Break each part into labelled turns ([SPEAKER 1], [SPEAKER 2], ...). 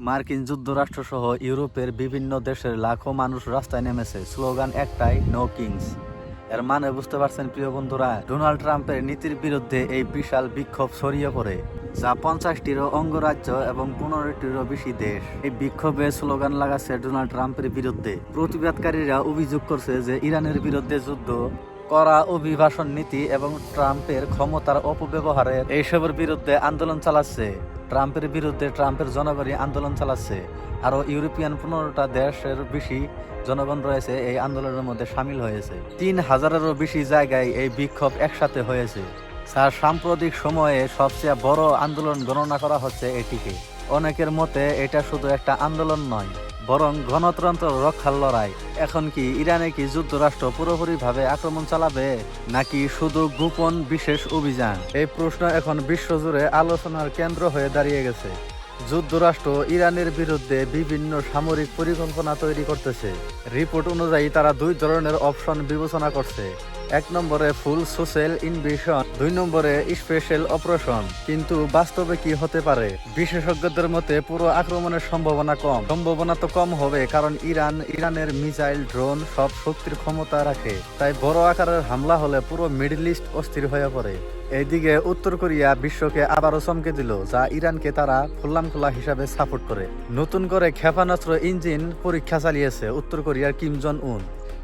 [SPEAKER 1] মার্কিন যুক্তরাষ্ট্র সহ ইউরোপের বিভিন্ন দেশের লাখো মানুষ রাস্তায় নেমেছে, স্লোগান একটাই, নো কিংস। এর মানে বুঝতে পারছেন প্রিয় বন্ধুরা? ডোনাল্ড ট্রাম্পের নীতির বিরুদ্ধে এই বিশাল বিক্ষোভ ছড়িয়ে পড়ে, যা 50টিরও অঙ্গরাজ্য এবং 15টিরও বেশি দেশ এই বিক্ষোভে স্লোগান লাগাচ্ছে ডোনাল্ড ট্রাম্পের বিরুদ্ধে। প্রতিবাদকারীরা অভিযোগ করছে যে ইরানের বিরুদ্ধে যুদ্ধ, কড়া অভিবাসন নীতি এবং ট্রাম্পের ক্ষমতার অপব্যবহারের এইসবের বিরুদ্ধে আন্দোলন চালাচ্ছে। ট্রাম্পের বিরুদ্ধে ট্রাম্পের জনগণই আন্দোলন চালাচ্ছে। আরও ইউরোপিয়ান 15টা দেশের বেশি জনগণ রয়েছে এই আন্দোলনের মধ্যে সামিল হয়েছে। 3000-এরও বেশি জায়গায় এই বিক্ষোভ একসাথে হয়েছে, যার সাম্প্রতিক সময়ে সবচেয়ে বড় আন্দোলন গণনা করা হচ্ছে এটিকে। অনেকের মতে এটা শুধু একটা আন্দোলন নয়, বরং গণতন্ত্র রক্ষার লড়াই। এখন কি ইরানে কি যুক্তরাষ্ট্র পুরোপুরিভাবে আক্রমণ চালাবে, নাকি শুধু গোপন বিশেষ অভিযান? এই প্রশ্ন এখন বিশ্বজুড়ে আলোচনার কেন্দ্র হয়ে দাঁড়িয়ে গেছে। যুক্তরাষ্ট্র ইরানের বিরুদ্ধে বিভিন্ন সামরিক পরিকল্পনা তৈরি করতেছে। রিপোর্ট অনুযায়ী তারা 2 ধরনের অপশন বিবেচনা করছে। 1 নম্বরে ফুল সোশ্যাল ইনভেশন, 2 নম্বরে স্পেশাল অপারেশন। কিন্তু বাস্তবে কি হতে পারে? বিশেষজ্ঞদের মতে পুরো আক্রমণের সম্ভাবনা কম। সম্ভাবনা তো কম হবে, কারণ ইরানের মিসাইল, ড্রোন সব শক্তির ক্ষমতা রাখে। তাই বড় আকারের হামলা হলে পুরো মিডল ইস্ট অস্থির হয়ে পড়ে। এইদিকে উত্তর কোরিয়া বিশ্বকে আবারও চমকে দিল, যা ইরানকে তারা খোলা হিসাবে সাপোর্ট করে। নতুন করে ক্ষেপণাস্ত্র ইঞ্জিন পরীক্ষা চালিয়েছে উত্তর কোরিয়ার কিম জন উন,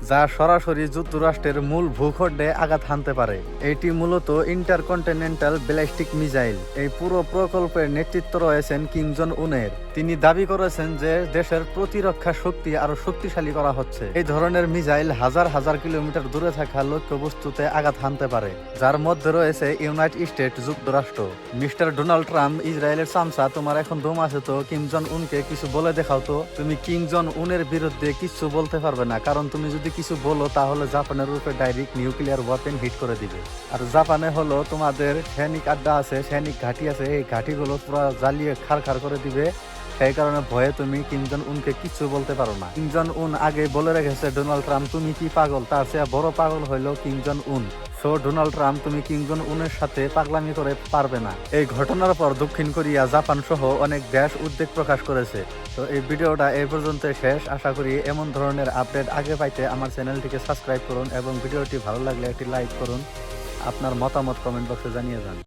[SPEAKER 1] যা সরাসরি যুক্তরাষ্ট্রের মূল ভূখণ্ডে আঘাত হানতে পারে। এটি মূলত ইন্টারকন্টিনেন্টাল ব্যালিস্টিক মিসাইল। এই পুরো প্রকল্পের নেতৃত্ব রয়েছেন কিম জন উনের। তিনি দাবি করেছেন যে দেশের প্রতিরক্ষা শক্তি আরো শক্তিশালী করা হচ্ছে। এই ধরনের মিসাইল হাজার হাজার কিলোমিটার দূরে থাকা লক্ষ্যবস্তুতে আঘাত হানতে পারে, যার মধ্যে রয়েছে ইউনাইটেড স্টেট, যুক্তরাষ্ট্র। মিস্টার ডোনাল্ড ট্রাম্প, ইসরায়েলের চামচা, তোমার এখন দম আছে তো কিম জন উনকে কিছু বলে দেখাও তো। তুমি কিম জন উনের বিরুদ্ধে কিছু বলতে পারবে না, কারণ তুমি যদি কিছু বলো তাহলে জাপানের উপরে ডাইরেক্ট নিউক্লিয়ার ওয়েপন হিট করে দিবে। আর জাপানে হলো তোমাদের সৈনিক আড্ডা আছে, সৈনিক ঘাঁটি আছে, এই ঘাঁটিগুলো পুরো জ্বালিয়ে খাড় করে দিবে। সেই কারণে ভয়ে তুমি কিম জন উনকে কিছু বলতে পারো না। কিম জন উন আগে বলে রেখেছে ডোনাল্ড ট্রাম্প তুমি কি পাগল, তার চেয়ে বড় পাগল হইলো কিম জন উন। সো ডোনাল্ড ট্রাম্প, তুমি কিম জন উনের সাথে পাগলামি করে পারবে না। এই ঘটনার পর দক্ষিণ কোরিয়া, জাপান সহ অনেক দেশ উদ্বেগ প্রকাশ করেছে। তো এই ভিডিওটা এই পর্যন্ত শেষ। আশা করি এমন ধরনের আপডেট আগে পাইতে আমার চ্যানেলটিকে সাবস্ক্রাইব করুন এবং ভিডিওটি ভালো লাগলে একটি লাইক করুন। আপনার মতামত কমেন্ট বক্সে জানিয়ে যান।